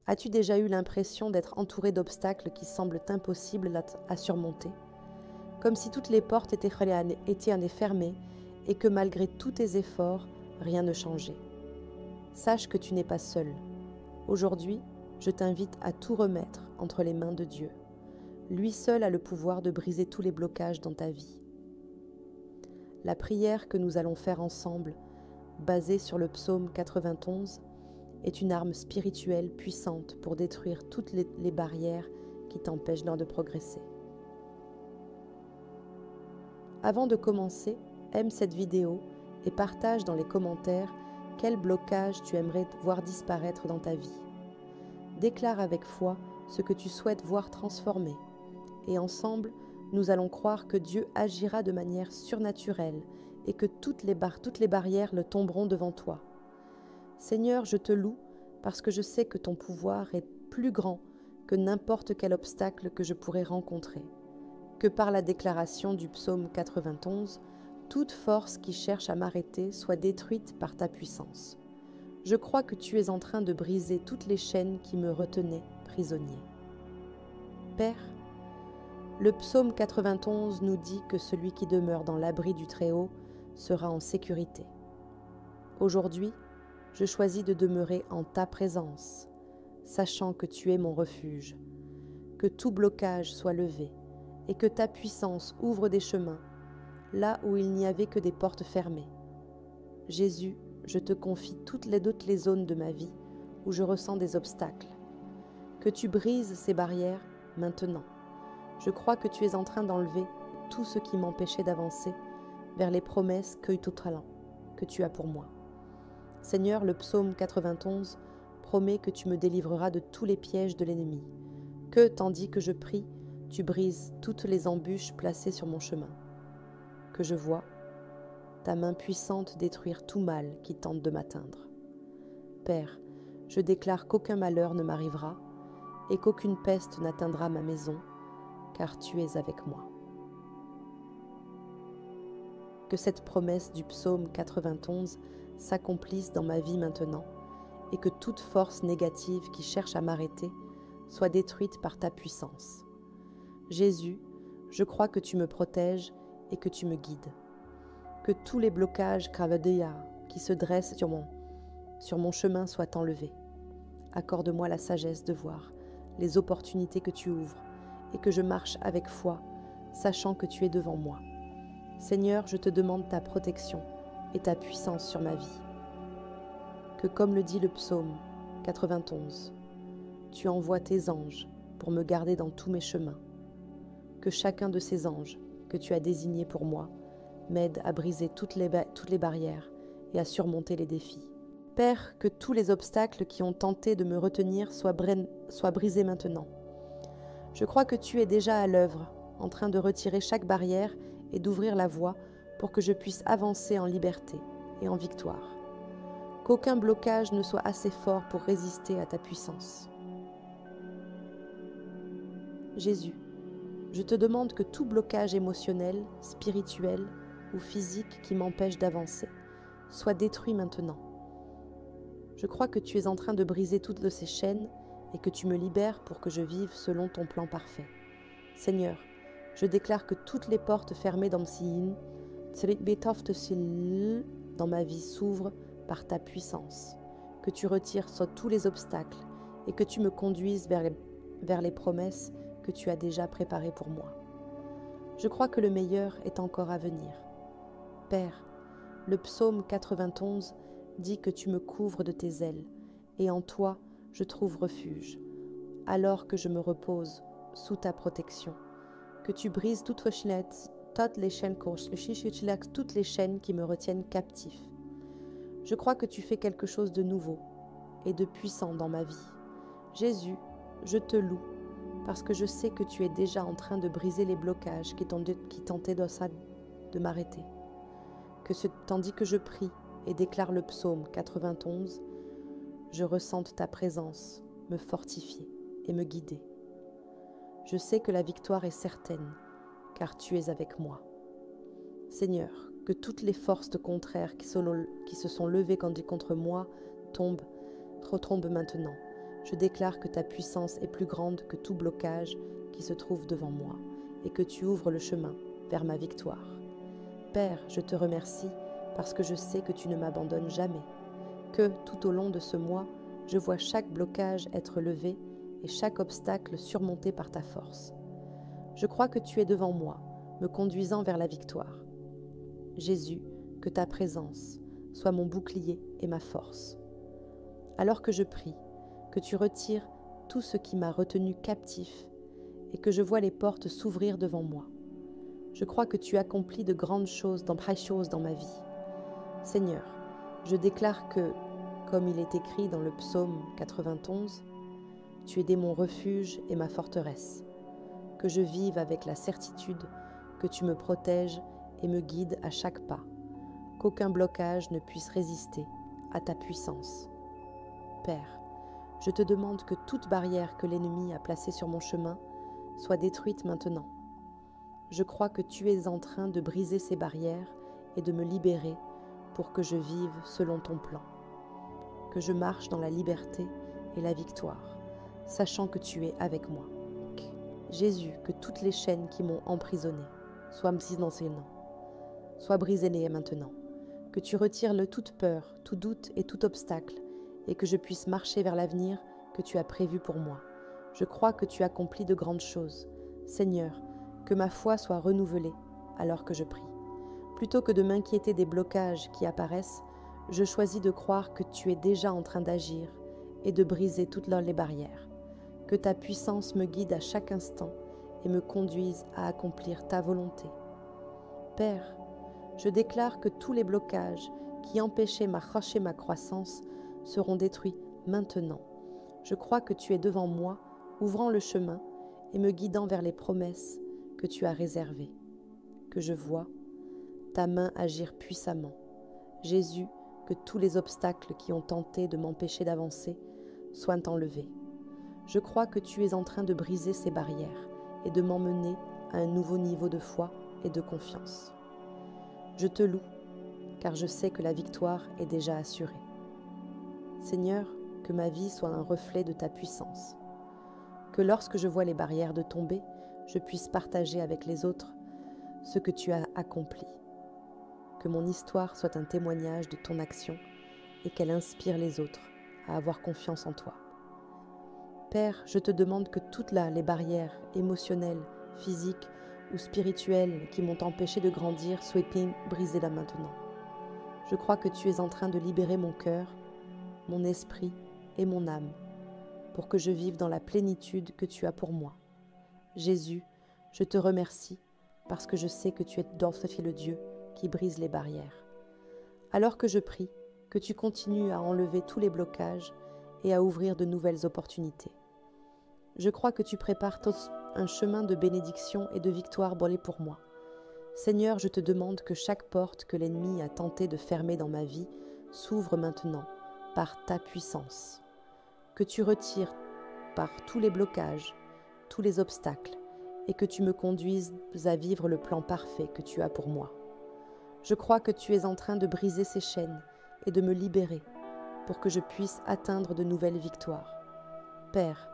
As-tu déjà eu l'impression d'être entouré d'obstacles qui semblent impossibles à surmonter? Comme si toutes les portes étaient fermées et que malgré tous tes efforts, rien ne changeait. Sache que tu n'es pas seul. Aujourd'hui, je t'invite à tout remettre entre les mains de Dieu. Lui seul a le pouvoir de briser tous les blocages dans ta vie. La prière que nous allons faire ensemble, basée sur le psaume 91, est une arme spirituelle puissante pour détruire toutes les barrières qui t'empêchent de progresser. Avant de commencer, aime cette vidéo et partage dans les commentaires quel blocage tu aimerais voir disparaître dans ta vie. Déclare avec foi ce que tu souhaites voir transformé et ensemble, nous allons croire que Dieu agira de manière surnaturelle et que toutes les barrières le tomberont devant toi. Seigneur, je te loue parce que je sais que ton pouvoir est plus grand que n'importe quel obstacle que je pourrais rencontrer. Que par la déclaration du psaume 91, toute force qui cherche à m'arrêter soit détruite par ta puissance. Je crois que tu es en train de briser toutes les chaînes qui me retenaient prisonnier. Père, le psaume 91 nous dit que celui qui demeure dans l'abri du Très-Haut sera en sécurité. Aujourd'hui, je choisis de demeurer en ta présence, sachant que tu es mon refuge, que tout blocage soit levé et que ta puissance ouvre des chemins là où il n'y avait que des portes fermées. Jésus, je te confie toutes les zones de ma vie où je ressens des obstacles. Que tu brises ces barrières maintenant. Je crois que tu es en train d'enlever tout ce qui m'empêchait d'avancer vers les promesses que tu as pour moi. Seigneur, le psaume 91 promet que tu me délivreras de tous les pièges de l'ennemi, que, tandis que je prie, tu brises toutes les embûches placées sur mon chemin. Que je vois ta main puissante détruire tout mal qui tente de m'atteindre. Père, je déclare qu'aucun malheur ne m'arrivera et qu'aucune peste n'atteindra ma maison, car tu es avec moi. Que cette promesse du psaume 91 s'accomplisse dans ma vie maintenant et que toute force négative qui cherche à m'arrêter soit détruite par ta puissance. Jésus, je crois que tu me protèges et que tu me guides. Que tous les blocages Kravadeya qui se dressent sur mon chemin soient enlevés. Accorde-moi la sagesse de voir les opportunités que tu ouvres et que je marche avec foi, sachant que tu es devant moi. Seigneur, je te demande ta protection et ta puissance sur ma vie. Que comme le dit le psaume 91, tu envoies tes anges pour me garder dans tous mes chemins. Que chacun de ces anges que tu as désignés pour moi m'aide à briser toutes les barrières et à surmonter les défis. Père, que tous les obstacles qui ont tenté de me retenir soient brisés maintenant. Je crois que tu es déjà à l'œuvre, en train de retirer chaque barrière et d'ouvrir la voie pour que je puisse avancer en liberté et en victoire. Qu'aucun blocage ne soit assez fort pour résister à ta puissance. Jésus, je te demande que tout blocage émotionnel, spirituel ou physique qui m'empêche d'avancer soit détruit maintenant. Je crois que tu es en train de briser toutes ces chaînes et que tu me libères pour que je vive selon ton plan parfait. Seigneur, je déclare que toutes les portes fermées dans ma vie s'ouvrent par ta puissance, que tu retires tous les obstacles et que tu me conduises vers les promesses que tu as déjà préparées pour moi. Je crois que le meilleur est encore à venir. Père, le psaume 91 dit que tu me couvres de tes ailes, et en toi je trouve refuge, alors que je me repose sous ta protection. Que tu brises toutes les chaînes qui me retiennent captif. Je crois que tu fais quelque chose de nouveau et de puissant dans ma vie. Jésus, je te loue, parce que je sais que tu es déjà en train de briser les blocages qui tentaient de m'arrêter. Tandis que je prie et déclare le psaume 91, je ressente ta présence me fortifier et me guider. Je sais que la victoire est certaine, car tu es avec moi. Seigneur, que toutes les forces contraires qui se sont levées contre moi retombent maintenant. je déclare que ta puissance est plus grande que tout blocage qui se trouve devant moi et que tu ouvres le chemin vers ma victoire. Père, je te remercie parce que je sais que tu ne m'abandonnes jamais, que tout au long de ce mois, je vois chaque blocage être levé et chaque obstacle surmonté par ta force. Je crois que tu es devant moi, me conduisant vers la victoire. Jésus, que ta présence soit mon bouclier et ma force. Alors que je prie, que tu retires tout ce qui m'a retenu captif et que je vois les portes s'ouvrir devant moi. Je crois que tu accomplis de grandes choses dans ma vie. Seigneur, je déclare que, comme il est écrit dans le psaume 91, tu es mon refuge et ma forteresse, que je vive avec la certitude que tu me protèges et me guides à chaque pas, qu'aucun blocage ne puisse résister à ta puissance. Père, je te demande que toute barrière que l'ennemi a placée sur mon chemin soit détruite maintenant. Je crois que tu es en train de briser ces barrières et de me libérer pour que je vive selon ton plan, que je marche dans la liberté et la victoire, sachant que tu es avec moi. Jésus, que toutes les chaînes qui m'ont emprisonné soient brisées maintenant, que tu retires toute peur, tout doute et tout obstacle, et que je puisse marcher vers l'avenir que tu as prévu pour moi. Je crois que tu accomplis de grandes choses. Seigneur, que ma foi soit renouvelée alors que je prie. Plutôt que de m'inquiéter des blocages qui apparaissent, je choisis de croire que tu es déjà en train d'agir et de briser toutes les barrières. Que ta puissance me guide à chaque instant et me conduise à accomplir ta volonté. Père, je déclare que tous les blocages qui empêchaient ma croissance seront détruits maintenant. Je crois que tu es devant moi, ouvrant le chemin et me guidant vers les promesses que tu as réservées. Que je vois ta main agir puissamment. Jésus, que tous les obstacles qui ont tenté de m'empêcher d'avancer soient enlevés. Je crois que tu es en train de briser ces barrières et de m'emmener à un nouveau niveau de foi et de confiance. Je te loue, car je sais que la victoire est déjà assurée. Seigneur, que ma vie soit un reflet de ta puissance. Que lorsque je vois les barrières de tomber, je puisse partager avec les autres ce que tu as accompli. Que mon histoire soit un témoignage de ton action et qu'elle inspire les autres à avoir confiance en toi. Père, je te demande que toutes les barrières émotionnelles, physiques ou spirituelles qui m'ont empêché de grandir soient brisées là maintenant. Je crois que tu es en train de libérer mon cœur, mon esprit et mon âme pour que je vive dans la plénitude que tu as pour moi. Jésus, je te remercie parce que je sais que tu es le Dieu qui brise les barrières. Alors que je prie, que tu continues à enlever tous les blocages et à ouvrir de nouvelles opportunités. Je crois que tu prépares un chemin de bénédiction et de victoire pour moi. Seigneur, je te demande que chaque porte que l'ennemi a tenté de fermer dans ma vie s'ouvre maintenant par ta puissance. Que tu retires par tous les blocages, tous les obstacles, et que tu me conduises à vivre le plan parfait que tu as pour moi. Je crois que tu es en train de briser ces chaînes et de me libérer pour que je puisse atteindre de nouvelles victoires. Père,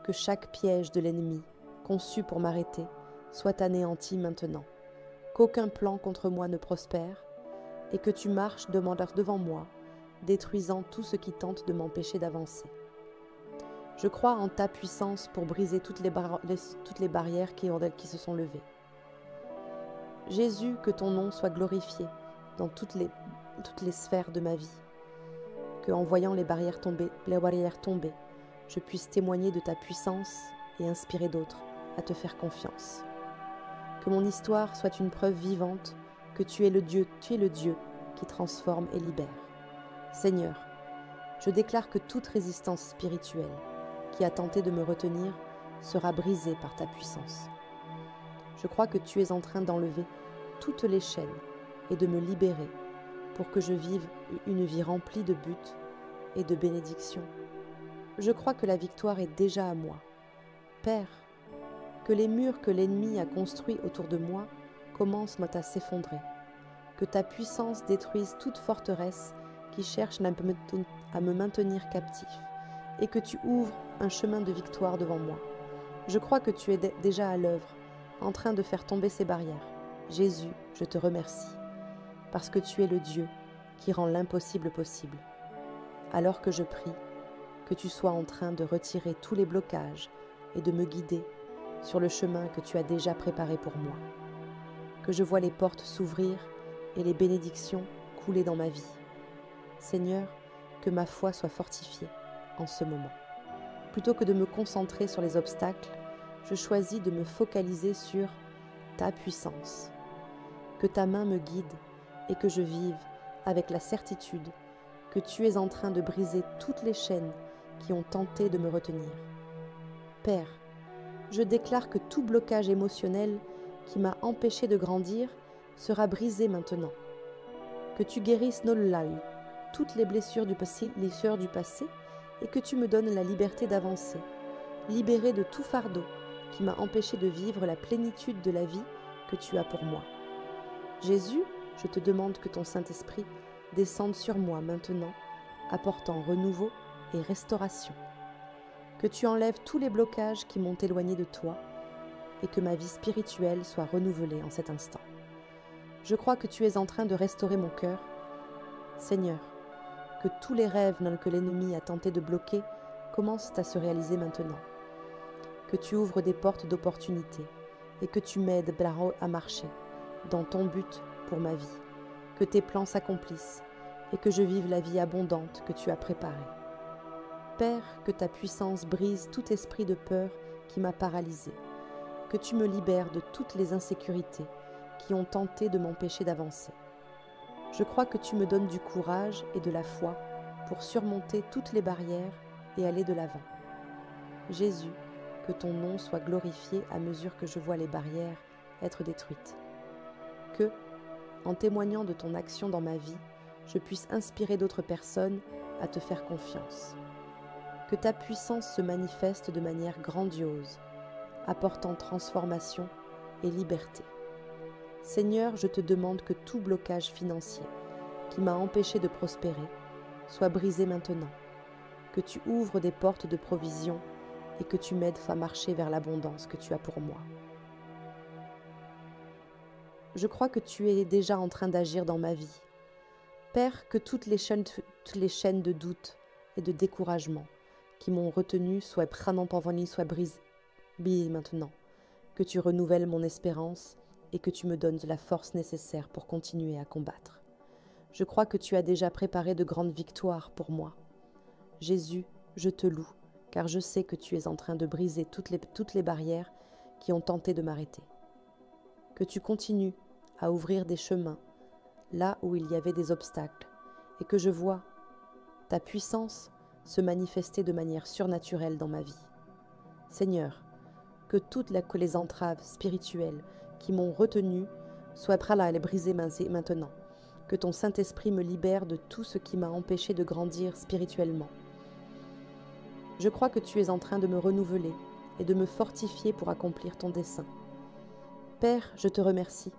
que chaque piège de l'ennemi, conçu pour m'arrêter, soit anéanti maintenant, qu'aucun plan contre moi ne prospère, et que tu marches devant moi, détruisant tout ce qui tente de m'empêcher d'avancer. Je crois en ta puissance pour briser toutes les barrières qui se sont levées. Jésus, que ton nom soit glorifié dans toutes les sphères de ma vie, que en voyant les barrières tomber, je puisse témoigner de ta puissance et inspirer d'autres à te faire confiance. Que mon histoire soit une preuve vivante que tu es le Dieu qui transforme et libère. Seigneur, je déclare que toute résistance spirituelle qui a tenté de me retenir sera brisée par ta puissance. Je crois que tu es en train d'enlever toutes les chaînes et de me libérer pour que je vive une vie remplie de buts et de bénédictions. Je crois que la victoire est déjà à moi. Père, que les murs que l'ennemi a construits autour de moi commencent à s'effondrer. Que ta puissance détruise toute forteresse qui cherche à me maintenir captif et que tu ouvres un chemin de victoire devant moi. Je crois que tu es déjà à l'œuvre, en train de faire tomber ces barrières. Jésus, je te remercie, parce que tu es le Dieu qui rend l'impossible possible. Alors que je prie, que tu sois en train de retirer tous les blocages et de me guider sur le chemin que tu as déjà préparé pour moi. Que je vois les portes s'ouvrir et les bénédictions couler dans ma vie. Seigneur, que ma foi soit fortifiée en ce moment. Plutôt que de me concentrer sur les obstacles, je choisis de me focaliser sur ta puissance. Que ta main me guide et que je vive avec la certitude que tu es en train de briser toutes les chaînes qui ont tenté de me retenir. Père, je déclare que tout blocage émotionnel qui m'a empêché de grandir sera brisé maintenant. Que tu guérisses Nolai, toutes les blessures du passé, et que tu me donnes la liberté d'avancer, libérée de tout fardeau qui m'a empêché de vivre la plénitude de la vie que tu as pour moi. Jésus, je te demande que ton Saint-Esprit descende sur moi maintenant, apportant renouveau et restauration. Que tu enlèves tous les blocages qui m'ont éloigné de toi et que ma vie spirituelle soit renouvelée en cet instant. Je crois que tu es en train de restaurer mon cœur. Seigneur, que tous les rêves que l'ennemi a tenté de bloquer commencent à se réaliser maintenant. Que tu ouvres des portes d'opportunité et que tu m'aides à marcher dans ton but pour ma vie. Que tes plans s'accomplissent et que je vive la vie abondante que tu as préparée. Père, que ta puissance brise tout esprit de peur qui m'a paralysé. Que tu me libères de toutes les insécurités qui ont tenté de m'empêcher d'avancer. Je crois que tu me donnes du courage et de la foi pour surmonter toutes les barrières et aller de l'avant. Jésus, que ton nom soit glorifié à mesure que je vois les barrières être détruites. Que, en témoignant de ton action dans ma vie, je puisse inspirer d'autres personnes à te faire confiance. Que ta puissance se manifeste de manière grandiose, apportant transformation et liberté. Seigneur, je te demande que tout blocage financier qui m'a empêché de prospérer soit brisé maintenant, que tu ouvres des portes de provision et que tu m'aides à marcher vers l'abondance que tu as pour moi. Je crois que tu es déjà en train d'agir dans ma vie. Père, que toutes les chaînes de doute et de découragement qui m'ont retenu soient brisées maintenant, que tu renouvelles mon espérance et que tu me donnes la force nécessaire pour continuer à combattre. Je crois que tu as déjà préparé de grandes victoires pour moi. Jésus, je te loue, car je sais que tu es en train de briser toutes les barrières qui ont tenté de m'arrêter. Que tu continues à ouvrir des chemins là où il y avait des obstacles et que je vois ta puissance se manifester de manière surnaturelle dans ma vie. Seigneur, que toutes les entraves spirituelles qui m'ont retenu soient prêtes à les briser maintenant. Que ton Saint-Esprit me libère de tout ce qui m'a empêché de grandir spirituellement. Je crois que tu es en train de me renouveler et de me fortifier pour accomplir ton dessein. Père, je te remercie,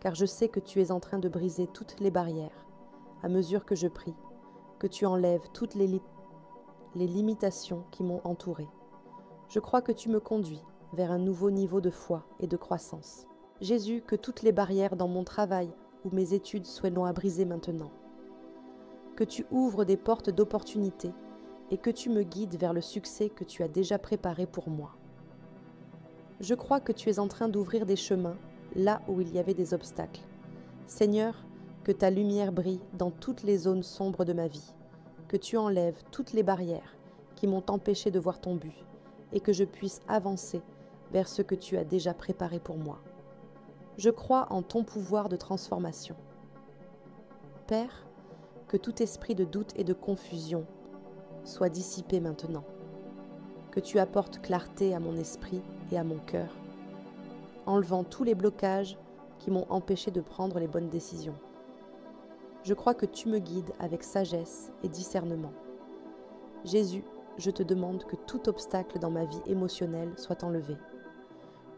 car je sais que tu es en train de briser toutes les barrières, à mesure que je prie, que tu enlèves toutes les limitations qui m'ont entouré. Je crois que tu me conduis vers un nouveau niveau de foi et de croissance. Jésus, que toutes les barrières dans mon travail ou mes études soient à briser maintenant. Que tu ouvres des portes d'opportunité et que tu me guides vers le succès que tu as déjà préparé pour moi. Je crois que tu es en train d'ouvrir des chemins là où il y avait des obstacles. Seigneur, que ta lumière brille dans toutes les zones sombres de ma vie, que tu enlèves toutes les barrières qui m'ont empêché de voir ton but et que je puisse avancer vers ce que tu as déjà préparé pour moi. Je crois en ton pouvoir de transformation. Père, que tout esprit de doute et de confusion soit dissipé maintenant, que tu apportes clarté à mon esprit et à mon cœur, enlevant tous les blocages qui m'ont empêché de prendre les bonnes décisions. Je crois que tu me guides avec sagesse et discernement. Jésus, je te demande que tout obstacle dans ma vie émotionnelle soit enlevé,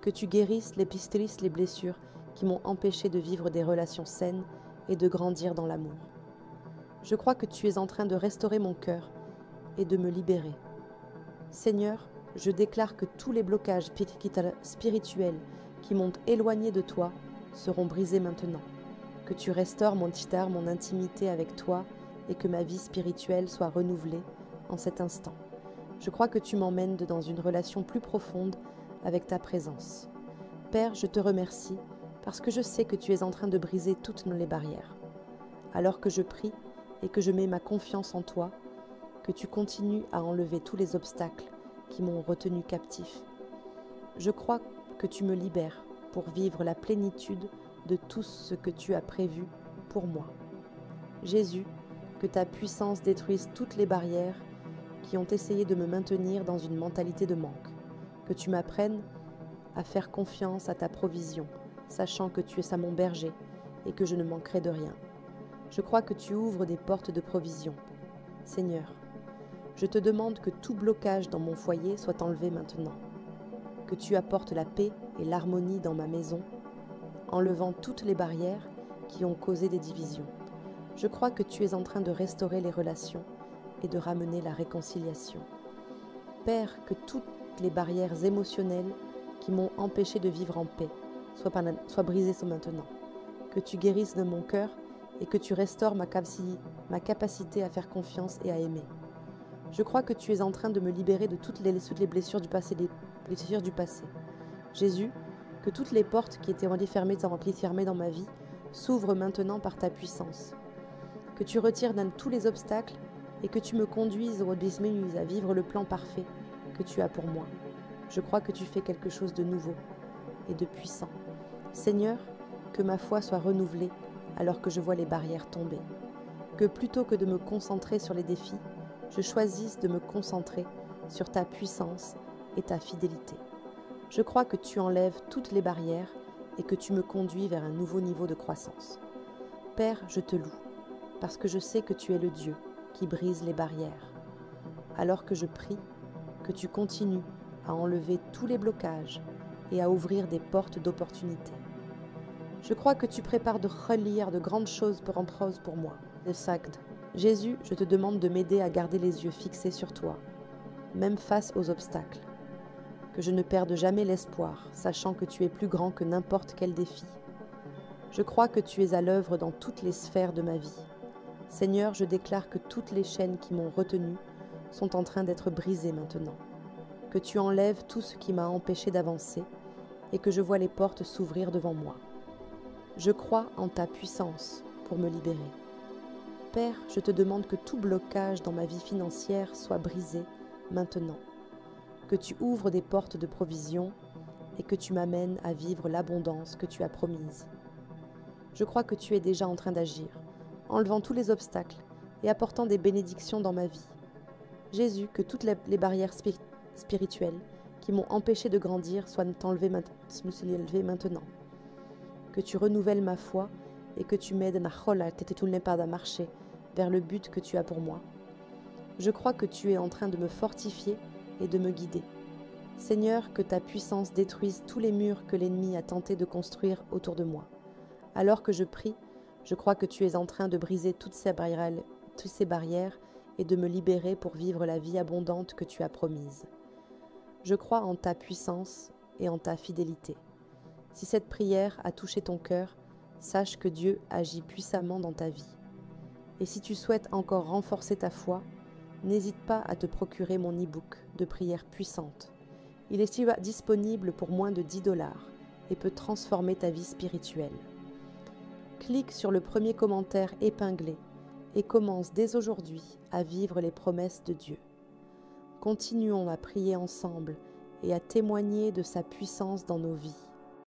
que tu guérisses les blessures qui m'ont empêché de vivre des relations saines et de grandir dans l'amour. Je crois que tu es en train de restaurer mon cœur et de me libérer Seigneur, je déclare que tous les blocages spirituels qui m'ont éloigné de toi seront brisés maintenant. Que tu restaures mon tidar, mon intimité avec toi, et que ma vie spirituelle soit renouvelée en cet instant. Je crois que tu m'emmènes dans une relation plus profonde avec ta présence. Père, je te remercie parce que je sais que tu es en train de briser toutes les barrières. Alors que je prie et que je mets ma confiance en toi, que tu continues à enlever tous les obstacles qui m'ont retenu captif. Je crois que tu me libères pour vivre la plénitude de tout ce que tu as prévu pour moi. Jésus, que ta puissance détruise toutes les barrières qui ont essayé de me maintenir dans une mentalité de manque. Que tu m'apprennes à faire confiance à ta provision, sachant que tu es mon berger et que je ne manquerai de rien. Je crois que tu ouvres des portes de provision. Seigneur, je te demande que tout blocage dans mon foyer soit enlevé maintenant. Que tu apportes la paix et l'harmonie dans ma maison, enlevant toutes les barrières qui ont causé des divisions. Je crois que tu es en train de restaurer les relations et de ramener la réconciliation. Père, que toutes les barrières émotionnelles qui m'ont empêché de vivre en paix soient brisées maintenant. Que tu guérisses de mon cœur et que tu restaures ma capacité à faire confiance et à aimer. Je crois que tu es en train de me libérer de toutes les blessures du passé, Jésus, que toutes les portes qui étaient fermées dans ma vie s'ouvrent maintenant par ta puissance. Que tu retires tous les obstacles et que tu me conduises à vivre le plan parfait que tu as pour moi. Je crois que tu fais quelque chose de nouveau et de puissant. Seigneur, que ma foi soit renouvelée alors que je vois les barrières tomber. Que plutôt que de me concentrer sur les défis, je choisisse de me concentrer sur ta puissance et ta fidélité. Je crois que tu enlèves toutes les barrières et que tu me conduis vers un nouveau niveau de croissance. Père, je te loue, parce que je sais que tu es le Dieu qui brise les barrières. Alors que je prie, que tu continues à enlever tous les blocages et à ouvrir des portes d'opportunités. Je crois que tu prépares de relire de grandes choses pour moi. Jésus, je te demande de m'aider à garder les yeux fixés sur toi, même face aux obstacles. Que je ne perde jamais l'espoir, sachant que tu es plus grand que n'importe quel défi. Je crois que tu es à l'œuvre dans toutes les sphères de ma vie. Seigneur, je déclare que toutes les chaînes qui m'ont retenu sont en train d'être brisées maintenant. Que tu enlèves tout ce qui m'a empêché d'avancer et que je vois les portes s'ouvrir devant moi. Je crois en ta puissance pour me libérer. Père, je te demande que tout blocage dans ma vie financière soit brisé maintenant. Que tu ouvres des portes de provision et que tu m'amènes à vivre l'abondance que tu as promise. Je crois que tu es déjà en train d'agir, enlevant tous les obstacles et apportant des bénédictions dans ma vie. Jésus, que toutes les barrières spirituelles qui m'ont empêché de grandir soient enlevées maintenant. Que tu renouvelles ma foi et que tu m'aides à marcher vers le but que tu as pour moi. Je crois que tu es en train de me fortifier et de me guider. Seigneur, que ta puissance détruise tous les murs que l'ennemi a tenté de construire autour de moi. Alors que je prie, je crois que tu es en train de briser toutes ces barrières et de me libérer pour vivre la vie abondante que tu as promise. Je crois en ta puissance et en ta fidélité. Si cette prière a touché ton cœur, sache que Dieu agit puissamment dans ta vie. Et si tu souhaites encore renforcer ta foi, n'hésite pas à te procurer mon e-book de prières puissantes. Il est disponible pour moins de 10 $ et peut transformer ta vie spirituelle. Clique sur le premier commentaire épinglé et commence dès aujourd'hui à vivre les promesses de Dieu. Continuons à prier ensemble et à témoigner de sa puissance dans nos vies.